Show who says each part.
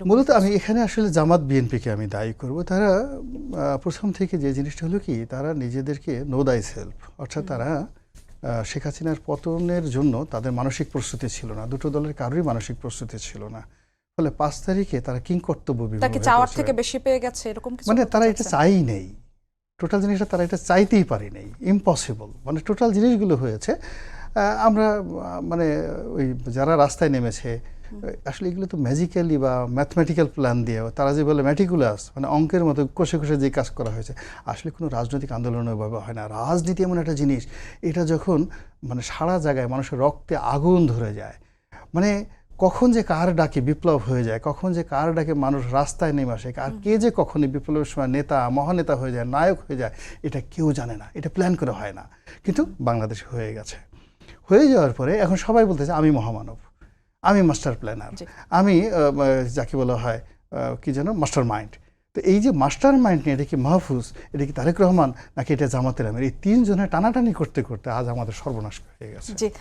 Speaker 1: মূলত আমি এখানে আসলে জামাত বিএনপিকে আমি দায়ী করব। তারা প্রথম থেকে যে জিনিসটা হলো কি, তারা নিজেদেরকে নো দাই সেলফ, অর্থাৎ তারা শেখ হাসিনার পতনের জন্য তাদের মানসিক প্রস্তুতি ছিল না, দুটো দলের কারোরই মানসিক প্রস্তুতি ছিল না। ফলে ৫ তারিখে তারা কিংকর্তব্য
Speaker 2: তাকে চাওয়ার থেকে বেশি পেয়ে গেছে এরকম কিছু,
Speaker 1: মানে তারা এটা চাই নেই, টোটাল জিনিসটা তারা এটা চাইতেই পারি নেই, ইম্পসিবল, মানে টোটাল জিনিসগুলো হয়েছে। আমরা মানে ওই যারা রাস্তায় নেমেছে আসলে এগুলো তো ম্যাজিক্যালি বা ম্যাথমেটিক্যাল প্ল্যান দিয়ে, তারা যে বলে ম্যাটিকুলাস, মানে অঙ্কের মতো কষে কষে যে কাজ করা হয়েছে, আসলে কোনো রাজনৈতিক আন্দোলনের ভাবে হয় না। রাজনীতি এমন একটা জিনিস, এটা যখন মানে সারা জায়গায় মানুষের রক্তে আগুন ধরে যায়, মানে কখন যে কার ডাকে বিপ্লব হয়ে যায়, কখন যে কার ডাকে মানুষ রাস্তায় নেমে আসে, আর কে যে কখনই বিপ্লবের সময় নেতা মহানেতা হয়ে যায়, নায়ক হয়ে যায়, এটা কেউ জানে না, এটা প্ল্যান করে হয় না। কিন্তু বাংলাদেশে হয়ে গেছে। হয়ে যাওয়ার পরে এখন সবাই বলতেছে আমি মহামানব, আমি মাস্টার প্ল্যানার, আমি যাকে বলা হয় কি যেন মাস্টার মাইন্ড। তো এই যে মাস্টার মাইন্ড নিয়ে, এটা কি মাহফুজ, এটা কি তারেক রহমান, নাকি এটা জামাতের আমির, এই তিনজনের টানাটানি করতে করতে আজ আমাদের সর্বনাশ হয়ে গেছে।